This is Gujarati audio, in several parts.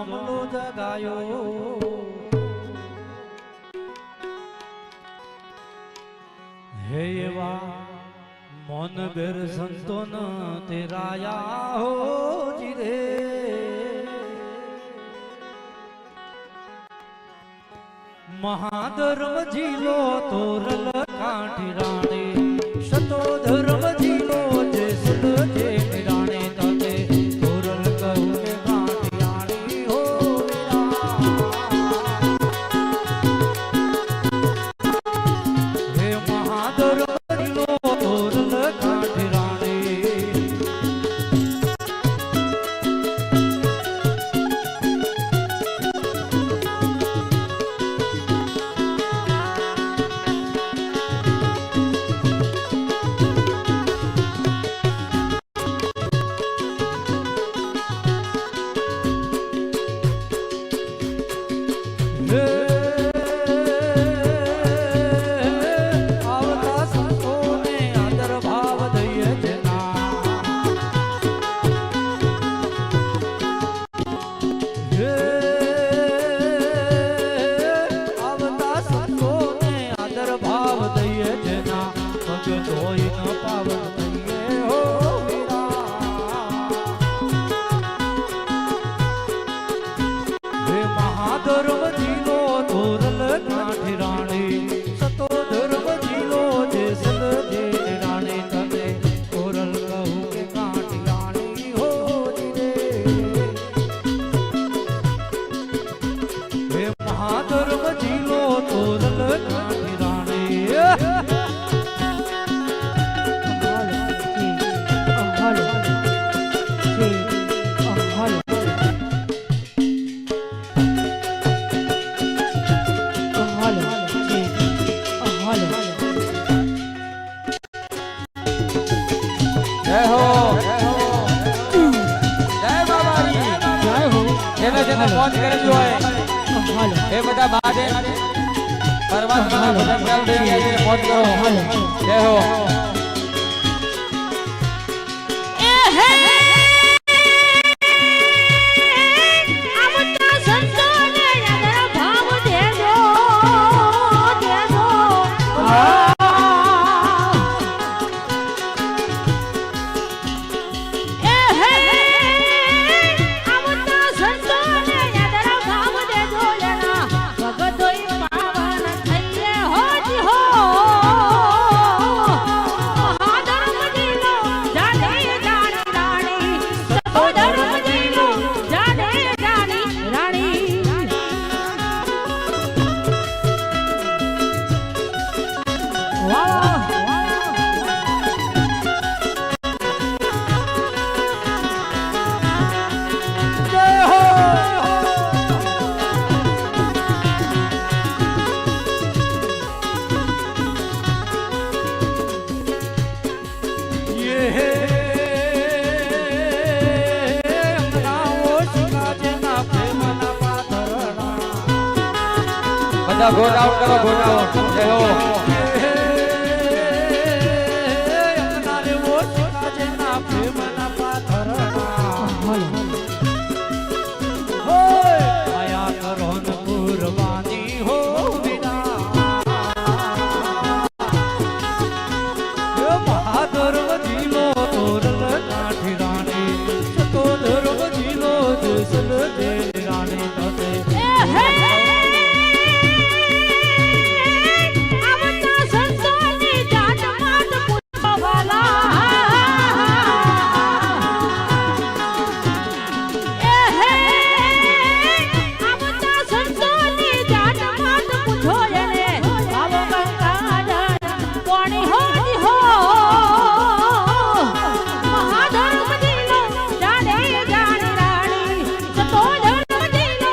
મામલો જગાયો હે એવા મૌન બેર સંતોન તેરાયા હો જીરે મહાધર્મ જીલો તોરલ કાઠી રાણી સતો ધર્મ જીલો જે સુદ જે નિરાણે તને તોરલ કહું કે કાઠી રાણી હો હે મહાધર્મ જીલો તોરલ કાઠી રાણી આવતા સંતોને આદર ભાવ દઈએ જના આવતા સંતોને આદર ભાવ દઈએ જના પગ ધોઈ ન પાવન થઈએ હો હે મહાધર્મ જીલો તોરલ કાઠી રાણી સતો ધર્મ જીલો જે સદ જે રાણી તને તોરલ કહું કે કાઠી રાણી હો જીરે હે મહાધર્મ જીલો તોરલ કાઠી રાણી જય હો જય બાબાજી જય હો જેને જેને ફોન કરેલું હોય એ બધા બાજે પરમાત્માના ભજન ચાલુ થઈ ગયા છે ફોન કરો જય હો બધા ગોટ આઉટ કરો ગોટ આઉટ જય હો અંગનારે વો શિકા જેના પ્રેમના પાથરણા હોય આયા કરો ન કુરબાની હો વિના હે મહાધર્મ જીલો તોરલ કાઠી રાણી સતો ધર્મ જીલો જસલ દે રાણી તને મહાધર્મ જીલો જાણે જાણે રાણી સતો ધર્મ જીલો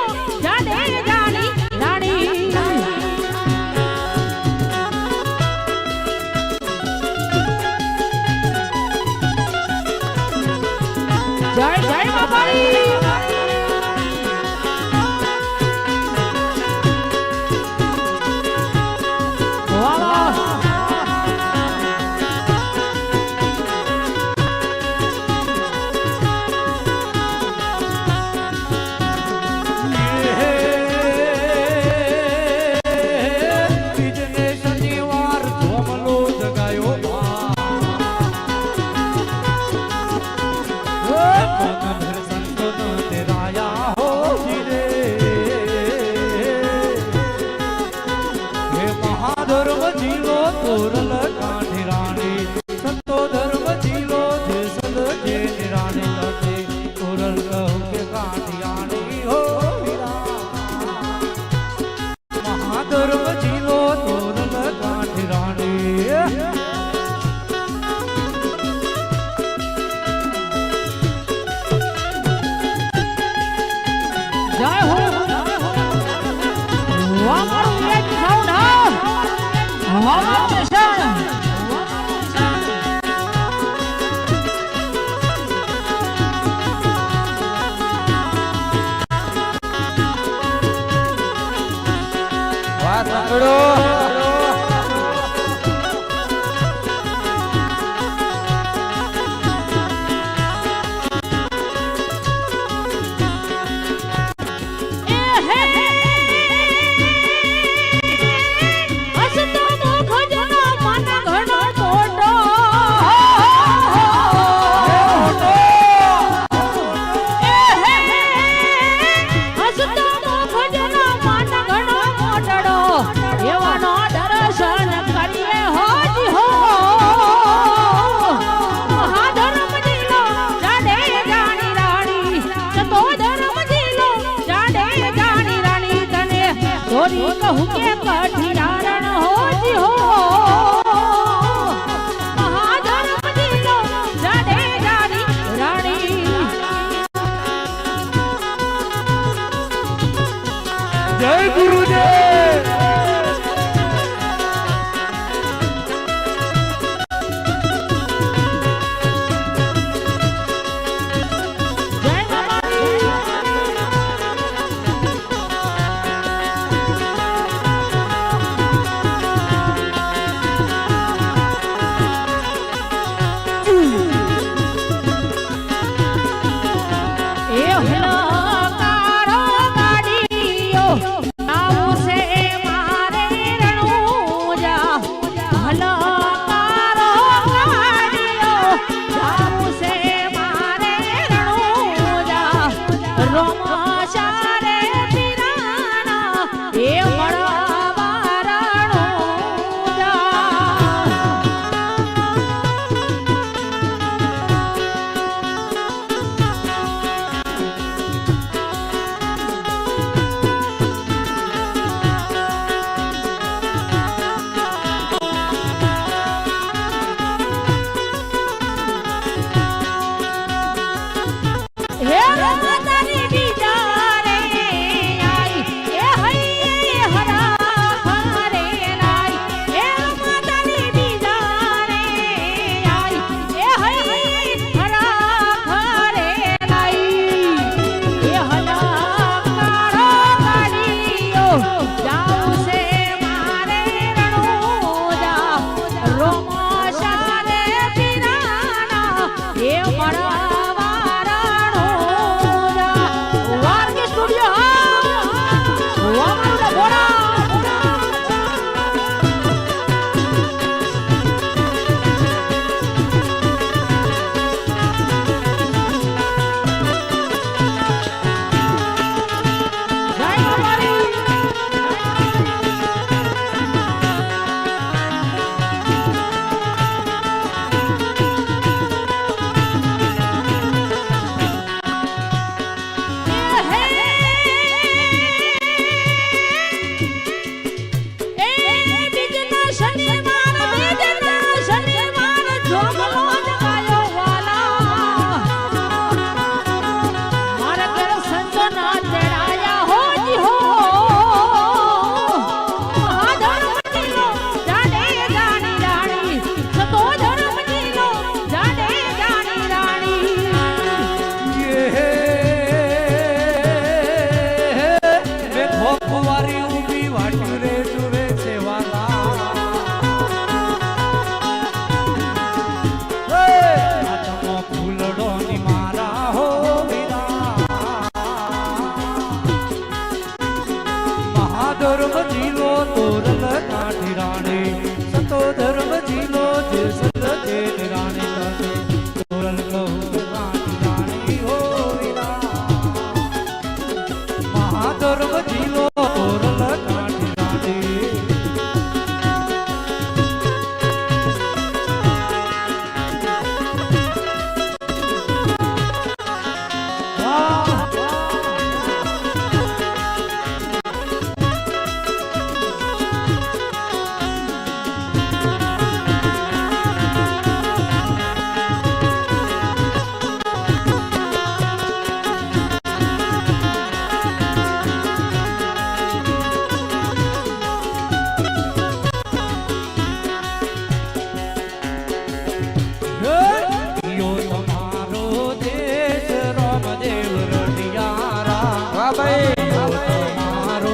વાહ ભાઈ તમારો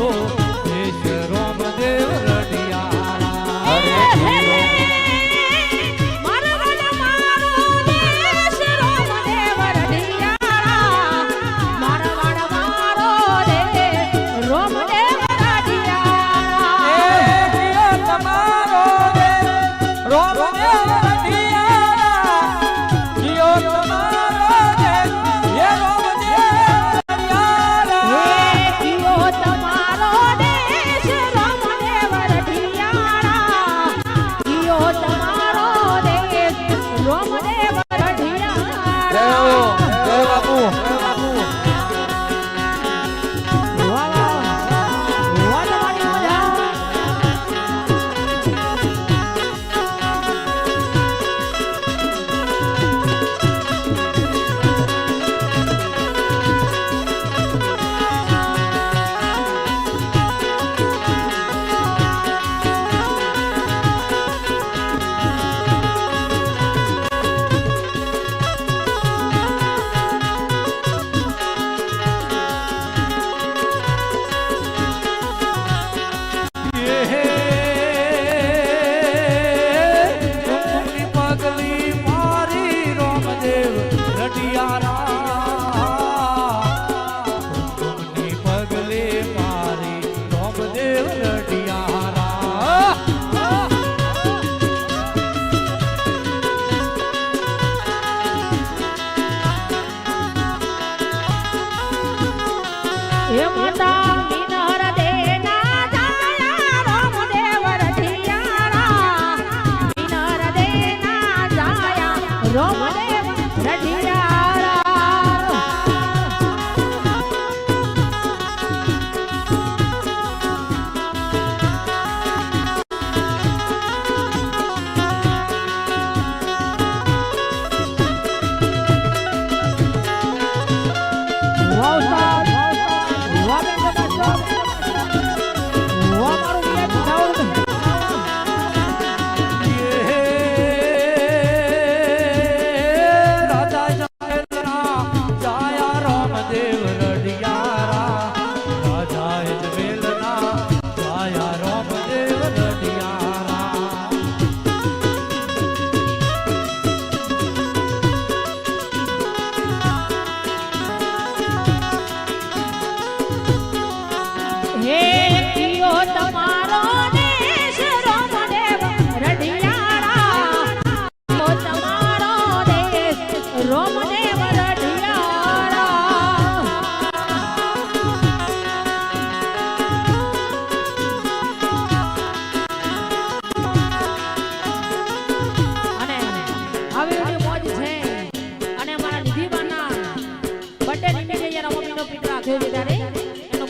દેશ રોમદેવ રઢિયારા અરે જીઓ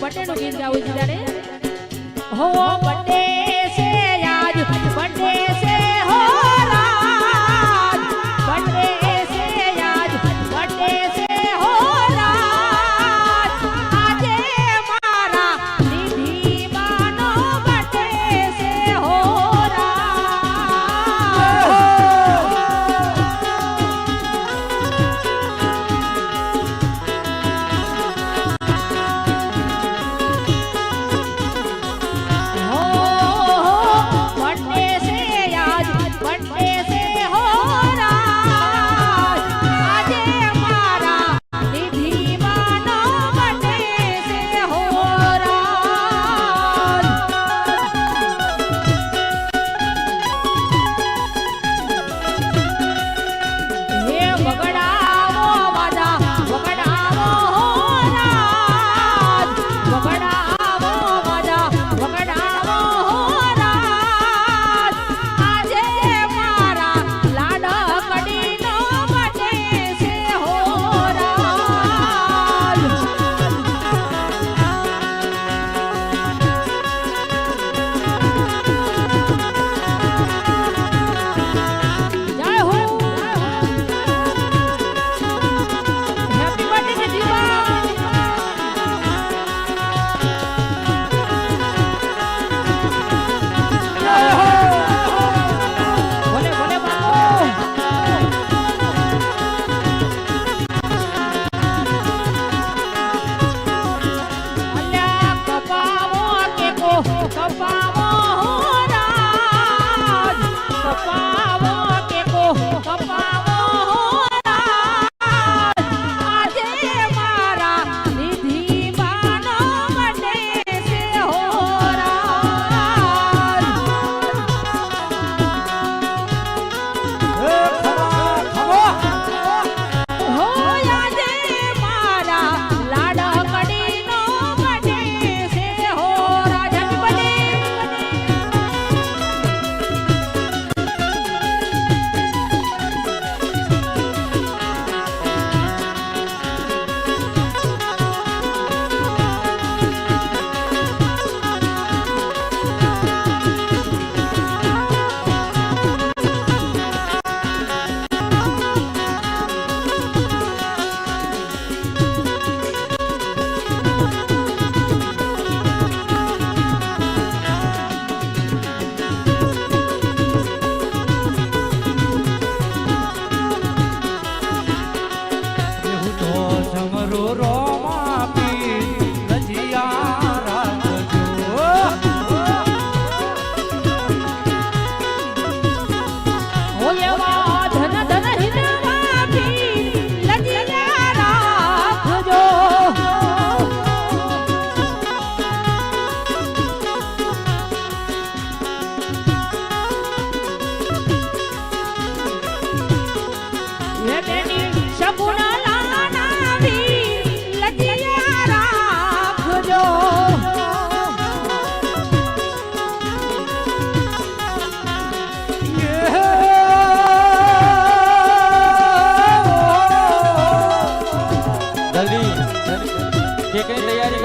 બર્થડે નું ગીત ગાવું છે ત્યારે હો બર્થડે છે આજ બર્થડે છે હો રાજ બર્થડે છે આજ બર્થડે છે હો રાજ આજે મારા દીદી બાનો બર્થડે છે હો રાજ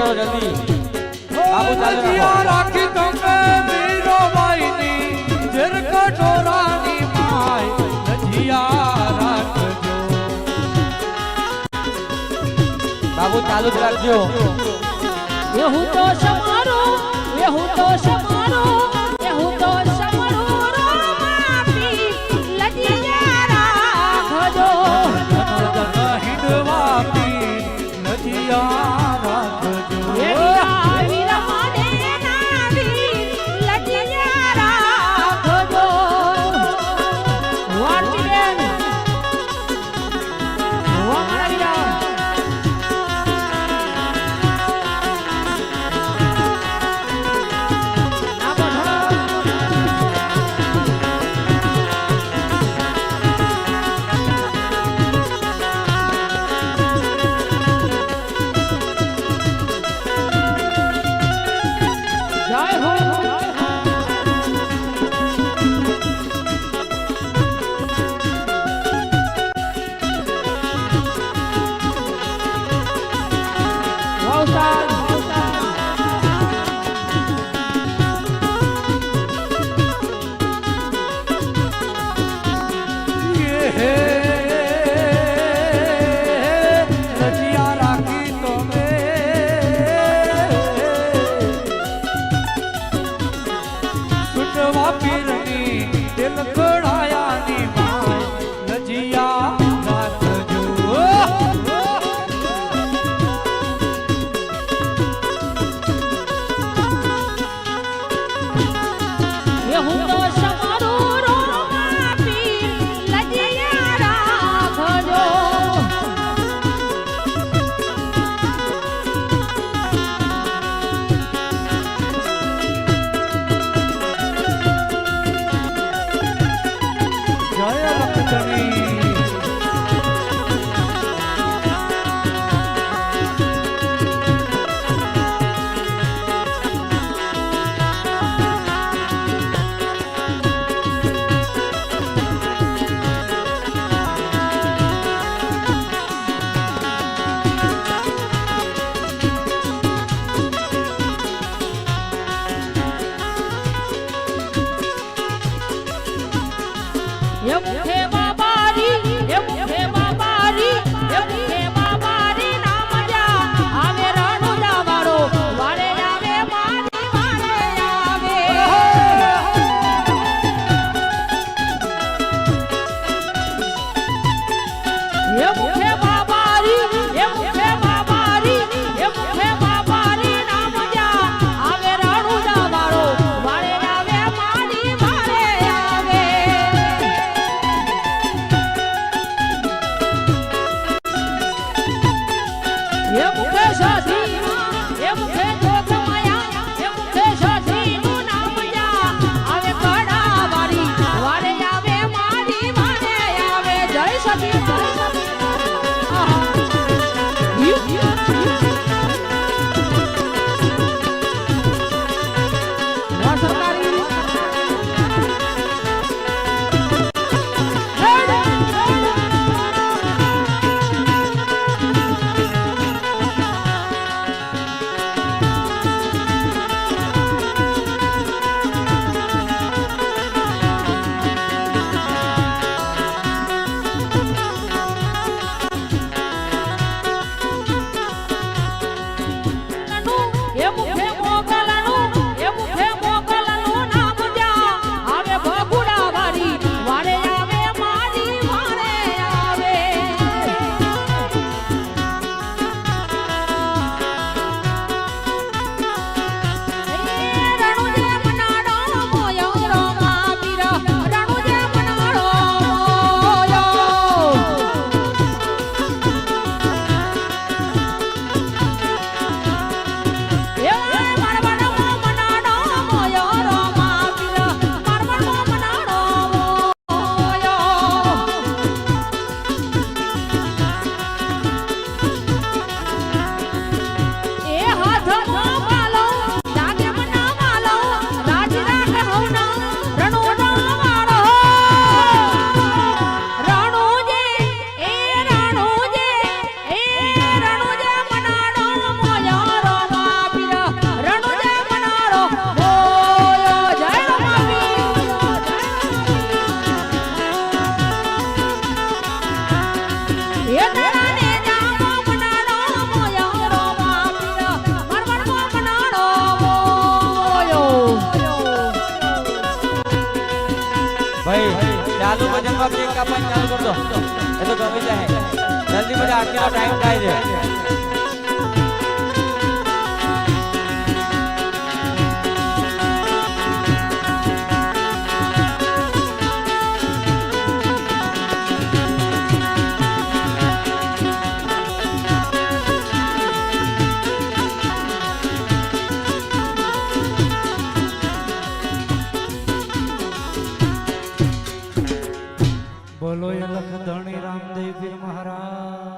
કરો જલ્દી બાબુ ચાલુ નજિયા રાખો રાખી તમે મીરાબાઈની ઝેર કટોરાની માય નજિયા રાખજો બાબુ ચાલુ જ રાખજો એવું તો સમારો એવું તો સમારો એવું તો સમારો રોમાપી લજિયા રાખજો હિંડવા પી નજિયા રાખજો એવા વીરમાને નાવી લજિયા રાખજો વાંચી બેન વામારા વીરા બાપ એક કાપવાની ચાલુ કરતો એ તો ગમી જાય જલ્દી બધા આટલો ટાઈમ થાય છે બોલો એ લખ ધણી રામદેવ પીર મહારાજ